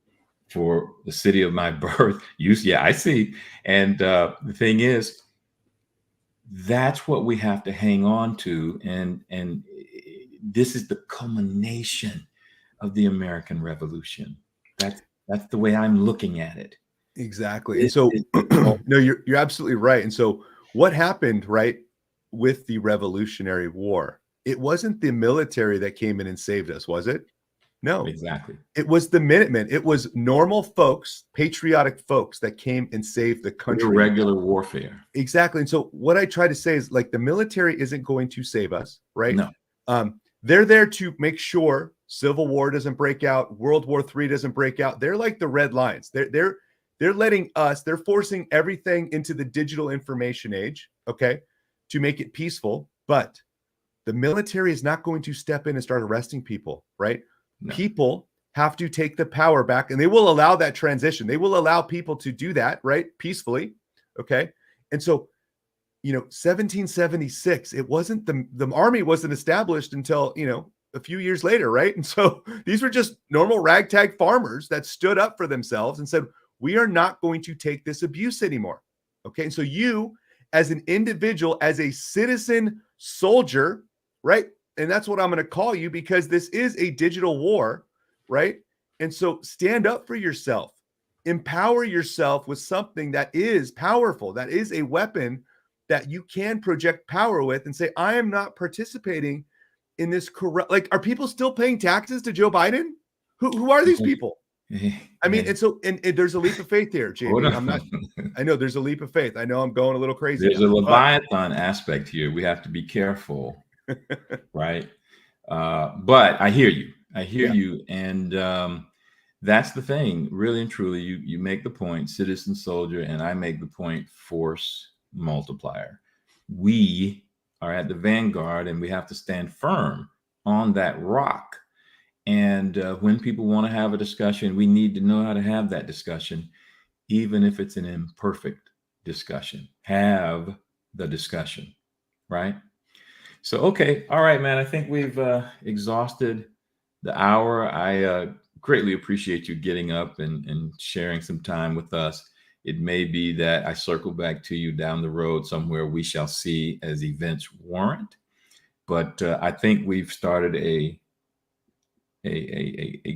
for the city of my birth. Yeah, I see. And the thing is, that's what we have to hang on to. And this is the culmination of the American Revolution. That's the way I'm looking at it. Exactly. And so no, you're absolutely right. And so what happened, right, with the Revolutionary War? It wasn't the military that came in and saved us, was it? No. Exactly. It was the Minutemen. It was normal folks, patriotic folks that came and saved the country. Regular warfare. Exactly. And so what I try to say is, like, the military isn't going to save us, right? No. They're there to make sure Civil War doesn't break out, World War III doesn't break out. They're like the red lines. They're letting us, they're forcing everything into the digital information age, okay, to make it peaceful. But the military is not going to step in and start arresting people, right? No. People have to take the power back, and they will allow that transition. They will allow people to do that, right, peacefully, okay? And so, 1776, it wasn't the army wasn't established until, a few years later, right? And so these were just normal ragtag farmers that stood up for themselves and said, we are not going to take this abuse anymore, okay? And so you, as an individual, as a citizen soldier, right? And that's what I'm going to call you, because this is a digital war, right? And so stand up for yourself, empower yourself with something that is powerful, that is a weapon that you can project power with, and say, I am not participating in this corrupt. Like, are people still paying taxes to Joe Biden? Who are these people? I mean, and so, and there's a leap of faith here, Jamie. I know there's a leap of faith. I know I'm going a little crazy. There's a Leviathan aspect here. We have to be careful, right? But I hear you. You. And that's the thing, really and truly. You make the point, citizen soldier, and I make the point, force multiplier. We are at the vanguard, and we have to stand firm on that rock. And when people want to have a discussion, we need to know how to have that discussion, even if it's an imperfect discussion. Have the discussion, right? So, okay. All right, man. I think we've exhausted the hour. I greatly appreciate you getting up and sharing some time with us. It may be that I circle back to you down the road somewhere. We shall see as events warrant. But I think we've started a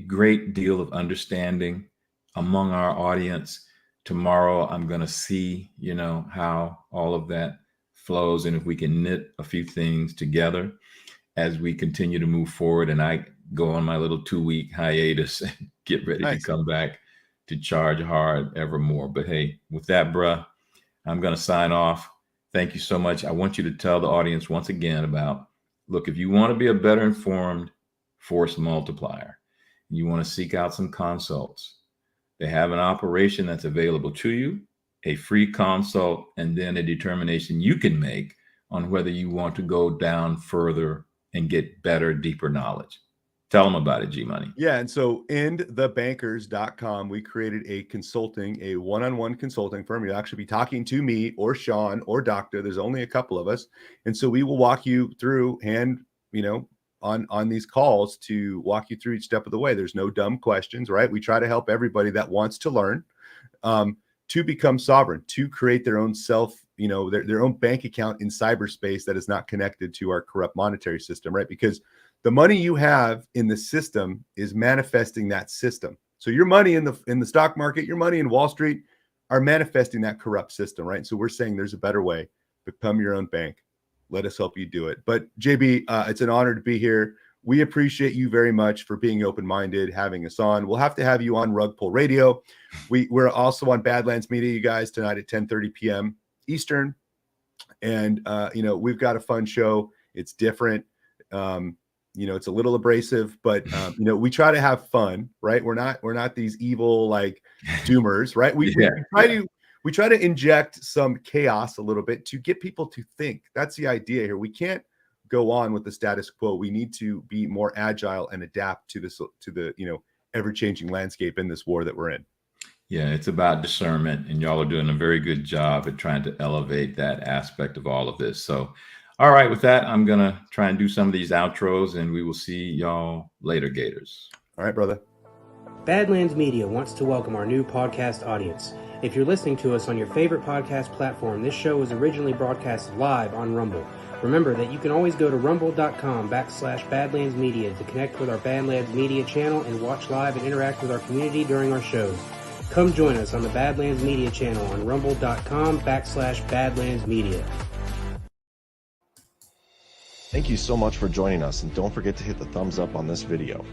great deal of understanding among our audience. Tomorrow, I'm going to see, how all of that flows, and if we can knit a few things together as we continue to move forward. And I go on my little 2-week hiatus and get ready to come back to charge hard evermore. But hey, with that, bruh, I'm going to sign off. Thank you so much. I want you to tell the audience once again about, look, if you want to be a better informed force multiplier, you want to seek out some consults, they have an operation that's available to you, a free consult, and then a determination you can make on whether you want to go down further and get better, deeper knowledge. Tell them about it, G Money. Yeah. And so endthebankers.com, we created a one-on-one consulting firm. You'll actually be talking to me or Sean or Doctor. There's only a couple of us. And so we will walk you through on these calls to walk you through each step of the way. There's no dumb questions, right? We try to help everybody that wants to learn to become sovereign, to create their own their own bank account in cyberspace that is not connected to our corrupt monetary system, right? Because the money you have in the system is manifesting that system. So your money in the stock market, your money in Wall Street are manifesting that corrupt system, right? So we're saying there's a better way. Become your own bank. Let us help you do it. But JB, it's an honor to be here. We appreciate you very much for being open-minded, having us on. We'll have to have you on Rug Pull Radio. We're also on Badlands Media, you guys, tonight at 10:30 p.m. Eastern. And, we've got a fun show. It's different. It's a little abrasive, but, we try to have fun, right? We're not these evil, like, doomers, right? We try to inject some chaos a little bit to get people to think. That's the idea here. We can't go on with the status quo. We need to be more agile and adapt to the ever-changing landscape in this war that we're in. Yeah, it's about discernment, and y'all are doing a very good job at trying to elevate that aspect of all of this. So, all right, with that, I'm going to try and do some of these outros, and we will see y'all later, Gators. All right, brother. Badlands Media wants to welcome our new podcast audience. If you're listening to us on your favorite podcast platform, this show was originally broadcast live on Rumble. Remember that you can always go to rumble.com/Badlands Media to connect with our Badlands Media channel and watch live and interact with our community during our shows. Come join us on the Badlands Media channel on rumble.com/Badlands Media. Thank you so much for joining us, and don't forget to hit the thumbs up on this video.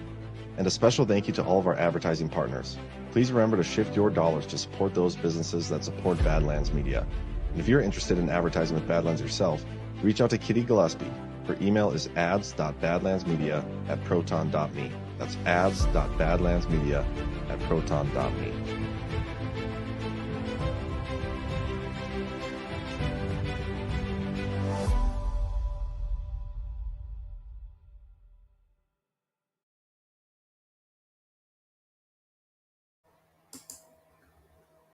And a special thank you to all of our advertising partners. Please remember to shift your dollars to support those businesses that support Badlands Media. And if you're interested in advertising with Badlands yourself, reach out to Kitty Gillespie. Her email is ads.badlandsmedia@proton.me. That's ads.badlandsmedia@proton.me.